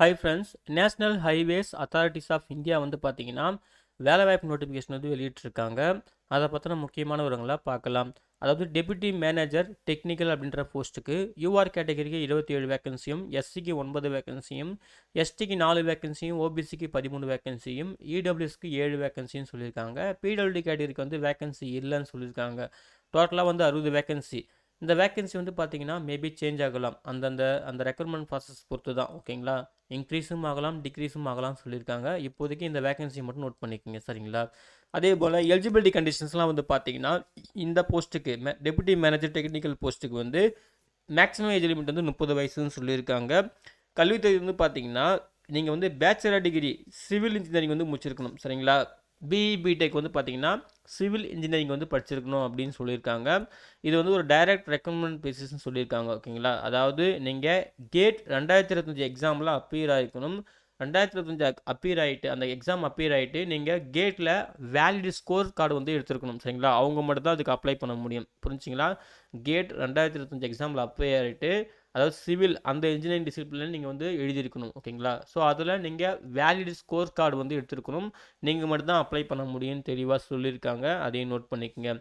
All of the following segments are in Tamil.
High friends, national highways authorities of India வந்து பார்த்தீங்கன்னா வேலைவாய்ப்பு நோட்டிஃபிகேஷன் வந்து வெளியிட்டிருக்காங்க. அதை பற்றின முக்கியமான விவரங்களை பார்க்கலாம். அதாவது டெபுட்டி மேனேஜர் டெக்னிக்கல் அப்படின்ற போஸ்ட்டுக்கு யூஆர் கேட்டகரிக்கு 27 வேகன்சியும், எஸ்சிக்கு 9 வேகன்சியும், எஸ்டிக்கு 4 வேகன்சியும், ஓபிசிக்கு 13 வேகன்சியும், இடபிள்யூஎஸ்க்கு 7 வேகன்சியும் சொல்லியிருக்காங்க. பிடபிள்யூடி கேட்டகரிக்கு வந்து வேகன்சி இல்லைன்னு சொல்லியிருக்காங்க. டோட்டலாக வந்து 60 வேகன்சி. இந்த வேகன்சி வந்து பார்த்தீங்கன்னா மேபி சேஞ்ச் ஆகலாம். அந்த ரெக்ரூட்மெண்ட் ப்ராசஸ் பொறுத்து தான். ஓகேங்களா? இன்க்ரீஸும் ஆகலாம், டிக்ரீஸும் ஆகலாம்னு சொல்லியிருக்காங்க. இப்போதைக்கு இந்த வேகன்சி மட்டும் நோட் பண்ணிக்கோங்க. சரிங்களா? அதே போல் எலிஜிபிலிட்டி கண்டிஷன்ஸ்லாம் வந்து பார்த்தீங்கன்னா இந்த போஸ்ட்டுக்கு டெபுட்டி மேனேஜர் டெக்னிக்கல் போஸ்ட்டுக்கு வந்து மேக்ஸிமம் ஏஜ் லிமிட் வந்து 30 வயசுன்னு சொல்லியிருக்காங்க. கல்வித்தொகை வந்து பார்த்தீங்கன்னா நீங்கள் வந்து பேச்சுலர் டிகிரி சிவில் இன்ஜினியரிங் வந்து முடிச்சிருக்கணும். சரிங்களா? பிஇ பிடெக் வந்து பார்த்தீங்கன்னா சிவில் இன்ஜினியரிங் வந்து படிச்சிருக்கணும் அப்படின்னு சொல்லியிருக்காங்க. இது வந்து ஒரு டைரக்ட் ரெக்கமெண்ட் பேசிஸ்ன்னு சொல்லியிருக்காங்க. ஓகேங்களா? அதாவது நீங்கள் கேட் 2025 எக்ஸாமில் அப்பியர் ஆகிருக்கணும். 2025 அப்பியர் ஆகிட்டு அந்த எக்ஸாம் அப்பியர் ஆகிட்டு நீங்கள் கேட்டில் வேலிட் ஸ்கோர் கார்டு வந்து எடுத்துருக்கணும். சரிங்களா? அவங்க மட்டும் தான் அதுக்கு அப்ளை பண்ண முடியும். புரிஞ்சுங்களா? கேட் 2025 எக்ஸாமில் அப்பியர் ஆகிட்டு அதாவது சிவில் அந்த இன்ஜினியரிங் டிசிப்ளினில் நீங்கள் வந்து எழுதியிருக்கணும். ஓகேங்களா? ஸோ அதில் நீங்கள் வேலிட் ஸ்கோர் கார்டு வந்து எடுத்துருக்கணும். நீங்கள் மட்டும் தான் அப்ளை பண்ண முடியும்னு தெளிவாக சொல்லியிருக்காங்க. அதையும் நோட் பண்ணிக்கோங்க.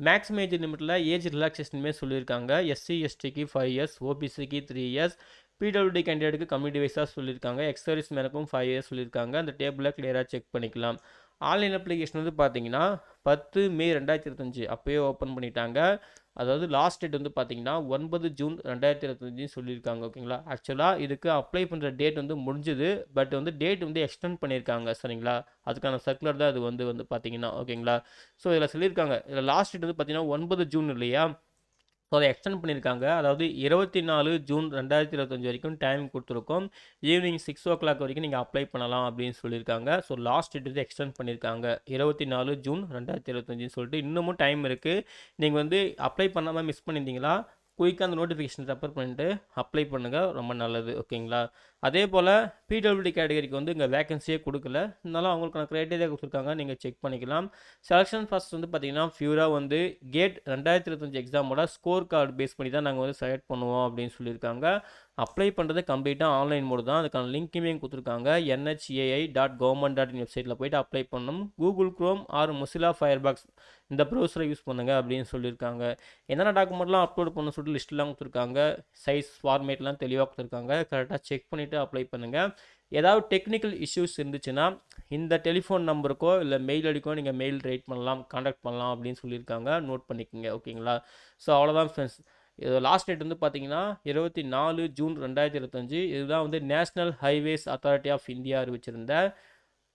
மேக்ஸிமம் ஏஜ் லிமிட்டில் ஏஜ் ரிலாக்ஸேஷனுமே சொல்லியிருக்காங்க. எஸ்சி எஸ்டிக்கு 5 இயர்ஸ், ஓபிசிக்கு 3 இயர்ஸ், பிடபிள்யூடி கேண்டிடேட்டுக்கு கம்யூனிட்டி வைஸாக சொல்லியிருக்காங்க. எக்ஸர்வீஸ் மேனுக்கும் 5 இயர்ஸ் சொல்லியிருக்காங்க. அந்த டேபிளில் கிளியராக செக் பண்ணிக்கலாம். ஆன்லைன் அப்ளிகேஷன் வந்து பார்த்தீங்கன்னா 10 மே 2025 அப்போயே ஓப்பன் பண்ணிட்டாங்க. அதாவது லாஸ்ட் டேட் வந்து பார்த்தீங்கன்னா 9 ஜூன் 2025 சொல்லியிருக்காங்க. ஓகேங்களா? ஆக்சுவலாக இதுக்கு அப்ளை பண்ணுற டேட் வந்து முடிஞ்சுது. பட் வந்து டேட் வந்து எக்ஸ்டெண்ட் பண்ணியிருக்காங்க. சரிங்களா? அதுக்கான சர்க்குலர் தான் இது வந்து பார்த்தீங்கன்னா. ஓகேங்களா? ஸோ இதில் சொல்லியிருக்காங்க. இதில் லாஸ்ட் டேட் வந்து பார்த்தீங்கன்னா 9 ஜூன் இல்லையா? ஸோ அதை எக்ஸ்டெண்ட் பண்ணியிருக்காங்க. அதாவது 24 ஜூன் 2025 வரைக்கும் டைம் கொடுத்துருக்கோம். ஈவினிங் 6 o'clock வரைக்கும் நீங்கள் அப்ளை பண்ணலாம் அப்படின்னு சொல்லியிருக்காங்க. ஸோ லாஸ்ட் டேட் வந்து எக்ஸ்டெண்ட் பண்ணியிருக்காங்க. 24 ஜூன் 2025 சொல்லிட்டு இன்னமும் டைம் இருக்குது. நீங்கள் வந்து அப்ளை பண்ணாமல் மிஸ் பண்ணியிருந்தீங்களா, குயிக்காக அந்த நோட்டிஃபிகேஷன் ரெஃபர் பண்ணிட்டு அப்ளை பண்ணுங்கள். ரொம்ப நல்லது. ஓகேங்களா? அதே போல் பிடபிள்யூடி கேட்டகரிக்கு வந்து இங்கே வேகன்சியே கொடுக்கல. இருந்தாலும் அவங்களுக்கான க்ரைட்டீரியா கொடுத்துருக்காங்க. நீங்கள் செக் பண்ணிக்கலாம். செலெக்ஷன் ஃபர்ஸ்ட் வந்து பார்த்தீங்கன்னா ஃபியூராக வந்து கேட் 2025 எக்ஸாமோட ஸ்கோர் கார்டு பேஸ் பண்ணி தான் நாங்கள் வந்து செலக்ட் பண்ணுவோம் அப்படின்னு சொல்லியிருக்காங்க. அப்ளை பண்ணுறது கம்ப்ளீட்டாக ஆன்லைன் மோடு தான். அதுக்கான லிங்க்குமே கொடுத்துருக்காங்க. nhai.government.in வெப்சைட்டில் போய்ட்டு அப்ளை பண்ணணும். Google Chrome or Mozilla Firefox இந்த ப்ரௌசரை யூஸ் பண்ணுங்க அப்படின்னு சொல்லியிருக்காங்க. என்னென்ன டாக்குமெண்ட்லாம் அப்லோட் பண்ண சொல்லிட்டு லிஸ்ட்லாம் கொடுத்துருக்காங்க. சைஸ் ஃபார்மேட்லாம் தெளிவாக கொடுத்துருக்காங்க. கரெக்டாக செக் பண்ணிவிட்டு அப்ளை பண்ணுங்கள். ஏதாவது டெக்னிக்கல் இஷ்யூஸ் இருந்துச்சுன்னா இந்த டெலிஃபோன் நம்பருக்கோ இல்லை மெயில் ஐடிக்கோ நீங்கள் மெயில் ரைட் பண்ணலாம், காண்டாக்ட் பண்ணலாம் அப்படின்னு சொல்லியிருக்காங்க. நோட் பண்ணிக்கோங்க. ஓகேங்களா? ஸோ அவ்வளோதான் ஃப்ரெண்ட்ஸ். இது லாஸ்ட் டேட் வந்து பார்த்தீங்கன்னா 24 ஜூன் 2025. இதுதான் வந்து national highways authority of India அறிவிச்சிருந்த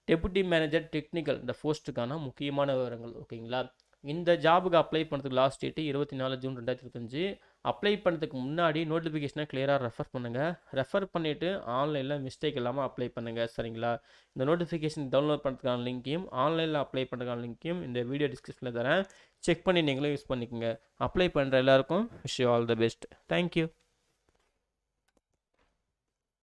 டெபுட்டி மேனேஜர் டெக்னிக்கல் இந்த போஸ்ட்டுக்கான முக்கியமான விவரங்கள். ஓகேங்களா? இந்த ஜாபுக்கு அப்ளை பண்ணுறதுக்கு லாஸ்ட் டேட்டு 24 ஜூன் 2025. அப்ளை பண்ணுறதுக்கு முன்னாடி நோட்டிஃபிகேஷனை கிளியராக ரெஃபர் பண்ணுங்கள். ரெஃபர் பண்ணிவிட்டு ஆன்லைனில் மிஸ்டேக் இல்லாமல் அப்ளை பண்ணுங்கள். சரிங்களா? இந்த நோட்டிஃபிகேஷன் டவுன்லோட் பண்ணுறதுக்கான லிங்க்கையும் ஆன்லைனில் அப்ளை பண்ணுறதுக்கான லிங்க்கையும் இந்த வீடியோ டிஸ்கிரிப்ஷனில் தரேன். செக் பண்ணி நீங்களும் யூஸ் பண்ணிக்கோங்க. அப்ளை பண்ணுற எல்லாருக்கும் wish you all the best. Thank you.